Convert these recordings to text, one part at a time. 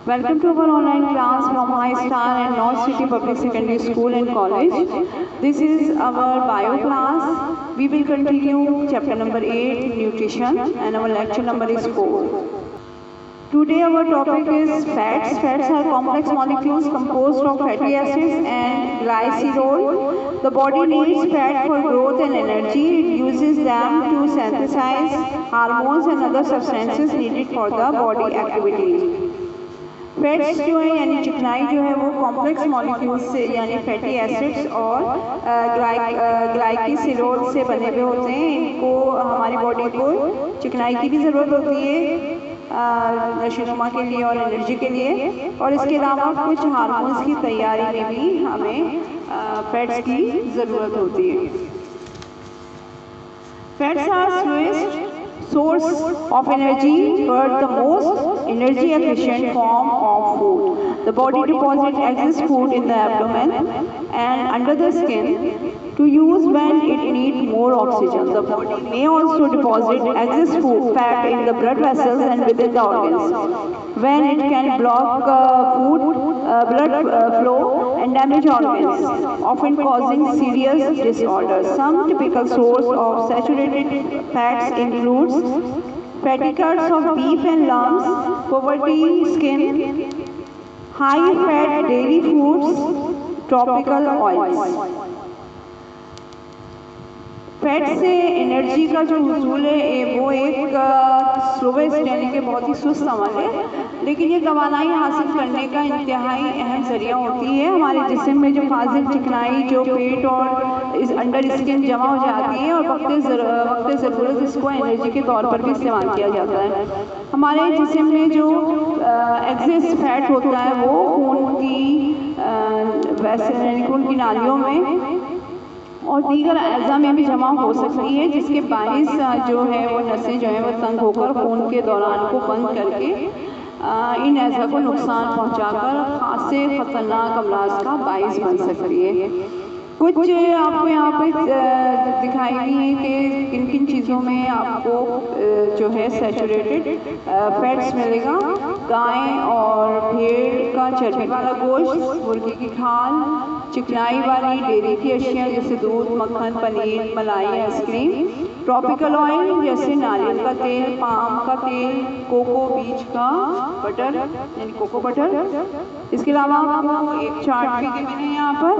Welcome to our online class from High Star and North City Public Secondary School and College. This is our bio class. We will continue chapter number 8, nutrition, and our lecture number is 4. Today our topic is fats. Fats are complex molecules composed of fatty acids and glycerol. The body needs fat for growth and energy. It uses them to synthesize hormones and other substances needed for the body activity. Fats जो है यानी चिकनाई जो है वो complex molecules से यानी fatty acids और ग्लाइकोसिलोल से बने हुए होते हैं। इनको हमारी बॉडी को चिकनाई की भी ज़रूरत होती है नशोनुमा के लिए और एनर्जी के लिए, और इसके अलावा कुछ हार्मोन्स की तैयारी में भी हमें फैट्स की ज़रूरत होती है। Fats are slowest source of energy but the most energy efficient form of food. The body deposits excess food in the abdomen and under the skin to use when it needs more oxygen. The body may also deposit excess food fat in the blood vessels and within the organs when it can block blood flow and damage organs, often causing serious disorders. Some typical source of saturated fats includes fatty cuts of beef and lambs, poverty skin, high fat dairy foods, tropical oils. Fat से energy का जो हुसूल है वो एक slowest यानी कि बहुत ही सुस्त अमल है, लेकिन ये तवानाई हासिल करने का इंतहाई अहम ज़रिया होती है। हमारे जिस्म में जो फाजिल चिकनाई जो पेट और इस अंडर स्किन जमा हो जाती है और वक्त ज़रूरत इसको एनर्जी के तौर पर भी इस्तेमाल किया जाता है। हमारे जिस्म में जो एक्सेस फैट होता है वो खून की नालियों में और दीगर अज़ा में भी जमा हो सकती है, जिसके बाइस जो है वो नसें जो है वो तंग होकर खून के दौरान को बंद करके इन अज़ा को नुकसान पहुंचाकर खासे ख़तरनाक अमराज का बाइस बन सकती है। कुछ आपको यहाँ पे दिखाई दी है कि किन किन चीज़ों में आपको जो है सैचुरेटेड फैट्स मिलेगा। गाय और भेड़ का चर्बी वाला गोश्त, मुर्गी की खाल, चिकनाई वाली डेयरी की अशिया जैसे दूध, मक्खन, पनीर, मलाई, आइसक्रीम, ट्रॉपिकल ऑयल जैसे नारियल का तेल, पाम का तेल, कोको बीज का बटर यानी कोको बटर। इसके अलावा आपको एक चार्ट भी दी मैंने यहाँ पर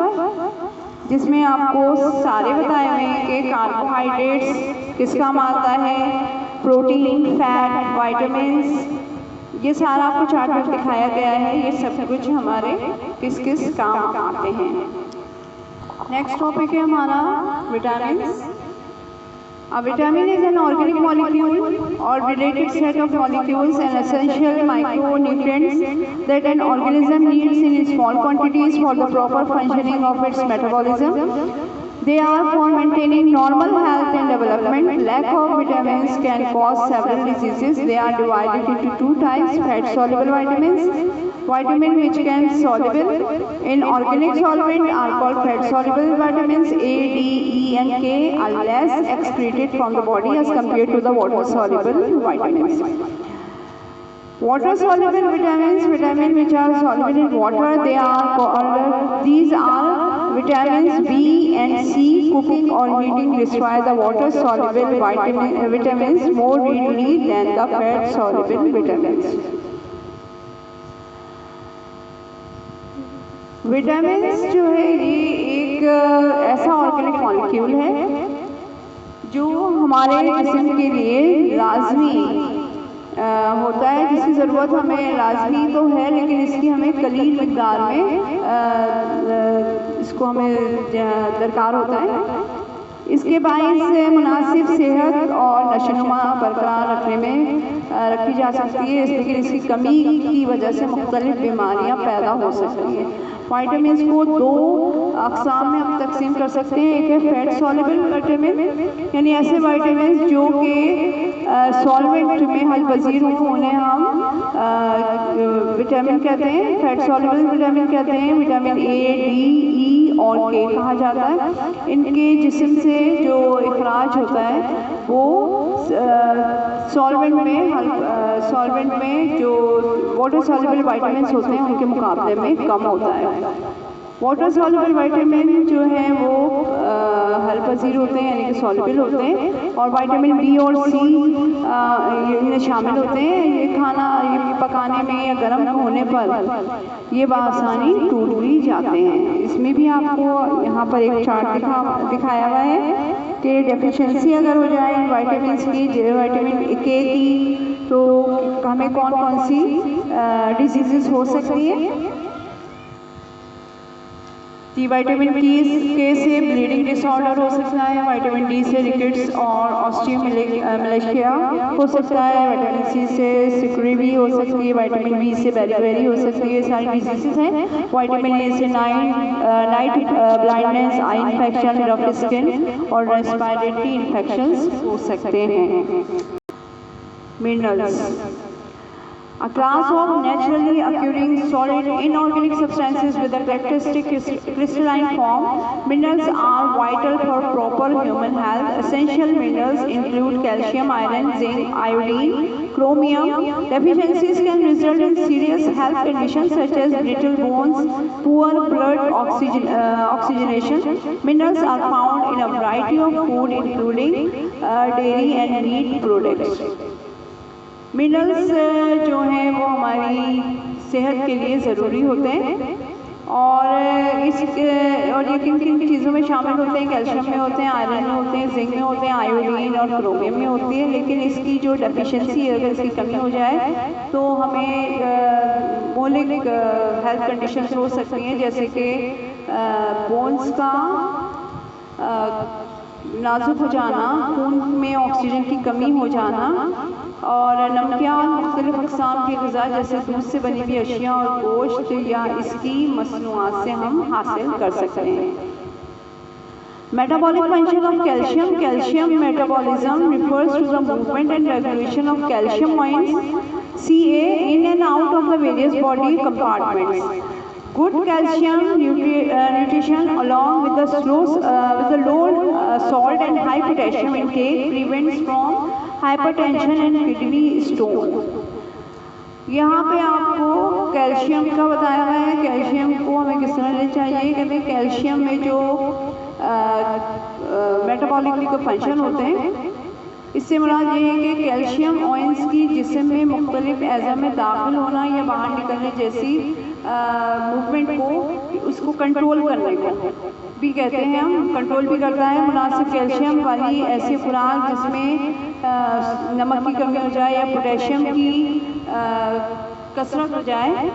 जिसमें आपको सारे बताए हुए हैं कि कार्बोहाइड्रेट्स किस काम आता है, प्रोटीन, फैट, वाइटामिन्स, ये सारा आपको चार्ट में दिखाया गया है। ये सब कुछ हमारे किस किस काम आते हैं। नेक्स्ट टॉपिक है हमारा vitamins. A vitamin is an organic molecule or related set of molecules and essential micronutrients that an organism needs in small quantities for the proper functioning of its metabolism. They are for maintaining normal health and development. Lack of vitamins can cause several diseases. They are divided into two types: fat-soluble vitamins. Vitamin which can soluble in organic solvent are called fat-soluble vitamins. A, D, E, and K are less excreted from the body as compared to the water-soluble vitamins. Water-soluble vitamins, vitamins which are soluble in water, these are vitamins B and C. Cooking or heating destroy the water-soluble vitamins more readily than the fat-soluble vitamins. Vitamins जो है ये एक ऐसा organic molecule है जो हमारे जिस्म के लिए लाजमी होता है, जिसकी ज़रूरत हमें लाजमी तो है लेकिन इसकी हमें कलील मिक़दार में इसको हमें दरकार होता है। इसके बाइस मुनासिब सेहत और नशोनुमा बरकरार रखने में रखी जा सकती है, लेकिन इसकी कमी की वजह से मुख्तलिफ बीमारियां पैदा हो सकती हैं। वाइटामिन्स को दो अक़साम में हम तकसीम कर सकते हैं। एक है फैट सॉल्युबल विटामिन यानी ऐसे वाइटामिन जो कि सॉल्वेंट में हल पजीर हों, उन्हें हम विटामिन कहते हैं, फैट सॉल्युबल विटामिन कहते हैं। विटामिन ए, डी, ई और के कहा जाता है। इनके जिस्म से जो इखराज होता है वो सॉल्वेंट में जो वाटर सॉल्युबल विटामिन्स होते हैं उनके मुकाबले में कम होता है। वाटर सॉल्युबल विटामिन जो है वो हल पजीर होते हैं यानी कि सॉल्युबल होते हैं, और विटामिन बी और सी इनमें शामिल होते हैं। ये खाना ये पकाने में या गर्म होने पर ये बआसानी टूट भी जाते हैं। इसमें भी आपको यहाँ पर एक चार्ट दिखाया हुआ है कि डेफिशिएंसी अगर हो जाए विटामिन की, विटामिन के की, तो हमें कौन कौन सी डिजीजेस हो सकती है। विटामिन के से ब्लीडिंग डिसऑर्डर हो सकता है, विटामिन डी से रिकेट्स और ऑस्टियोमैलेशिया हो सकता है, विटामिन सी से सिकुरी हो सकती है, विटामिन बी से बेरीबेरी हो सकती है, सारी डिजीजेस हैं। विटामिन ए से night blindness, eye infection, rough skin और रेस्पिरेटरी इन्फेक्शंस हो सकते हैं। Minerals, a class of naturally occurring solid inorganic substances with a characteristic crystalline form. Minerals are vital for proper human health. Essential minerals include calcium, iron, zinc, iodine, chromium. Deficiencies can result in serious health conditions such as brittle bones, poor blood oxygenation. Minerals are found in a variety of food including dairy and meat products. Minerals जो हैं वो हमारी सेहत के लिए ज़रूरी होते हैं, और ये किन किन चीज़ों में शामिल होते हैं। कैल्शियम में होते हैं, आयरन में होते हैं, जिंक में होते हैं, आयोडीन और क्रोमियम में होती है। लेकिन इसकी जो डेफिशिएंसी है, अगर इसकी कमी हो जाए तो हमें मौलिक हेल्थ कंडीशंस हो सकती हैं, जैसे कि बोन्स का नाजुक हो जाना, खून में ऑक्सीजन की कमी हो जाना, और नमकिया और मुख्तलिफ अक़साम की ग़िज़ा जैसे दूध से बनी हुई अशिया और गोश्त या इसकी मसनूआत से हम हासिल कर सकते हैं। Metabolic function of calcium. Calcium metabolism refers to the movement and regulation of calcium ions Ca in and out of the various body compartments. Good calcium nutrition along with the low salt and high potassium intake prevents from hypertension and kidney stone. यहाँ पे आपको calcium का बताया हुआ है। Calcium को हमें किस तरह लेना चाहिए। कहते हैं कैल्शियम में जो मेटाबॉलिक फंक्शन होते हैं, इससे मुराद ये है कि कैल्शियम आयंस की जिस्म में मुख्तलिफ एज़ा में दाखिल होना या बाहर निकलने जैसी मूवमेंट को, उसको कंट्रोल करने को भी कहते हैं हम, कंट्रोल भी करता है। मुनासिब कैल्शियम वाली ऐसी खुराक जिसमें नमक की कमी हो जाए या पोटेशियम की कसरत हो जाए,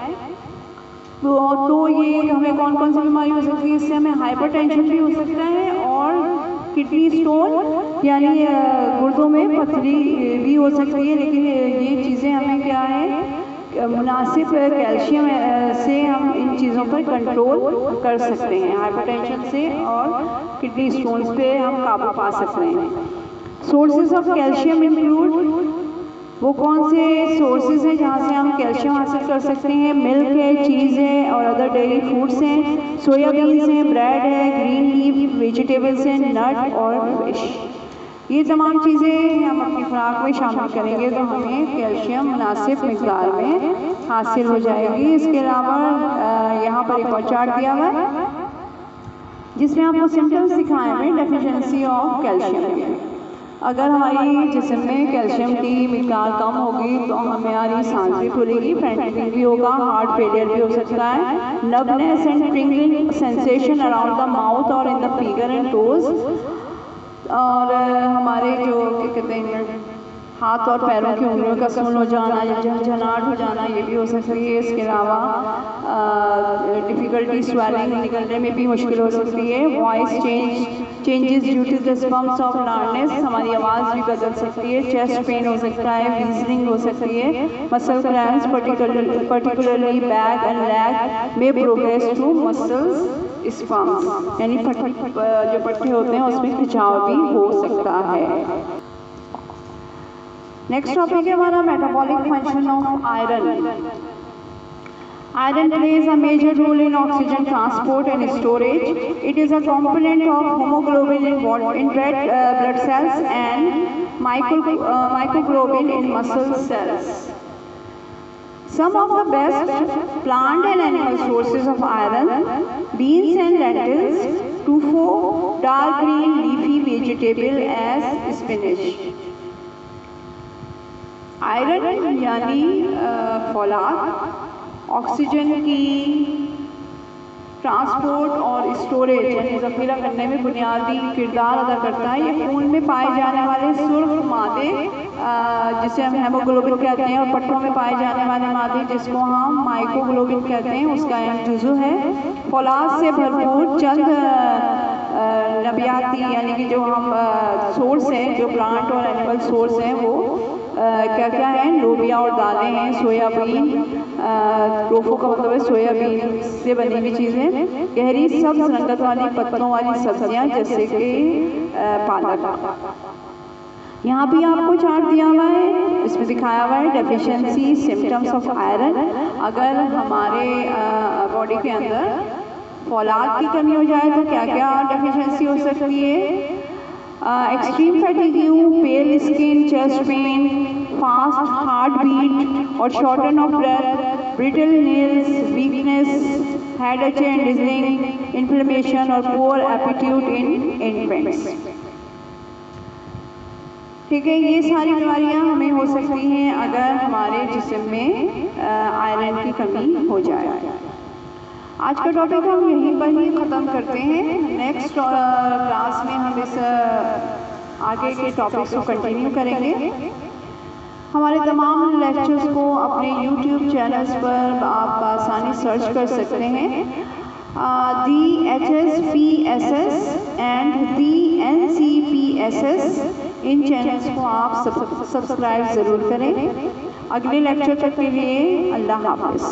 तो ये हमें कौन कौन सी बीमारी हो सकती है। इससे हमें हाइपरटेंशन भी हो सकता है और किडनी स्टोन यानी गुर्दों में पथरी भी हो सकती है। लेकिन ये चीज़ें हमें क्या है, मुनासिब कैल्शियम से हम इन चीज़ों पर कंट्रोल कर सकते हैं। हाइपरटेंशन से और किडनी स्टोन्स पे हम काबू पा सकते हैं। सोर्सेज ऑफ कैल्शियम इंक्लूड, वो कौन से सोर्सेज हैं जहाँ से हम कैल्शियम हासिल कर सकते हैं। मिल्क है, चीज़ है और अदर डेयरी फूड्स हैं, सोयाबीन्स हैं, ब्रेड है, ग्रीन लीफ वेजिटेबल्स हैं, नट और फिश। ये तमाम चीज़ें हम अपनी खुराक में शामिल करेंगे तो हमें कैल्शियम मुनासिब मिक़दार में हासिल हो जाएगी। इसके अलावा यहाँ पर एक और चार्ट दिया हुआ है जिसमें आपको सिम्टम्स दिखाए हैं डेफिशिएंसी ऑफ कैल्शियम के। अगर हमारी जिस्म में कैल्शियम की मिक़दार कम होगी तो हमारी सांस भी फूलेगी, फैंटिंग भी होगा, हार्ट फेलियर भी हो सकता है, nervousness and tingling sensation around the mouth और in the finger and toes, और हमारे जो क्या कहते हैं हाथ और पैरों की उंगलियों का सुन हो जाना या झनझनाहट हो जाना, ये भी हो सकती है। इसके अलावा डिफ़िकल्टी स्वेलिंग, निकलने में भी मुश्किल हो सकती है। Voice changes due to the spasms of larynx, हमारी आवाज़ भी बदल सकती है। चेस्ट पेन हो सकता है, वीजनिंग हो सकती है। Muscle cramps particularly back and leg में प्रोग्रेस टू मसल्स स्पम्स, यानी जो पट्टे होते हैं उसमें खिंचाव भी हो सकता है। नेक्स्ट टॉपिक है हमारा metabolic function of iron. Iron plays a major role in oxygen transport and storage. It is a component of hemoglobin in red blood cells and microglobin in muscle cells. Some of the best plant and animal sources of iron: beans and lentils, tofu, dark green leafy vegetable as spinach. Iron यानी फौलाद oxygen की transport और storage यानी ज़ख़ीरा करने में बुनियादी किरदार अदा करता है। ये खून में पाए जाने वाले सुर्ख मादे जिसे हम हेमोग्लोबिन कहते हैं और पट्टों में पाए जाने वाले मादे जिसको हम माइक्रोग्लोबिन कहते हैं उसका अहम जुज़ु है। फौलाद से भरपूर चंद नबियाती यानी कि जो हम सोर्स हैं, जो प्लांट और एनिमल सोर्स हैं वो क्या क्या है? लोबिया और दालें हैं, सोयाबीन, टोफू का मतलब है सोयाबीन से बनी हुई चीज़ें, गहरी सब्ज रंगत वाली पत्तों वाली सब्जियां जैसे कि पालक। यहाँ भी आपको चार्ट दिया हुआ है, इसमें दिखाया हुआ है डेफिशिएंसी सिम्टम्स ऑफ आयरन। अगर हमारे बॉडी के अंदर फौलाद की कमी हो जाए तो क्या क्या डेफिशिएंसी हो सकती है? Extreme fatigue, pale skin, chest pain, fast heart beat और shortness of breath, brittle nails, weakness, headache and dizziness, inflammation और पुअर एपेटाइट इन इन्फेंट्स। ठीक है, ये सारी बीमारियां हमें हो सकती हैं अगर हमारे जिस्म में आयरन की कमी हो जाए। आज का टॉपिक हम यहीं पर ही ख़त्म करते हैं। नेक्स्ट क्लास में हम इस आगे के टॉपिक्स को कंटिन्यू करेंगे। हमारे तमाम लेक्चर्स को अपने YouTube चैनल्स पर आप आसानी सर्च कर सकते हैं। DHSPSS and DNCPSS, in channels को आप सब्सक्राइब ज़रूर करें। अगले लेक्चर तक के लिए अल्लाह हाफ़िज़।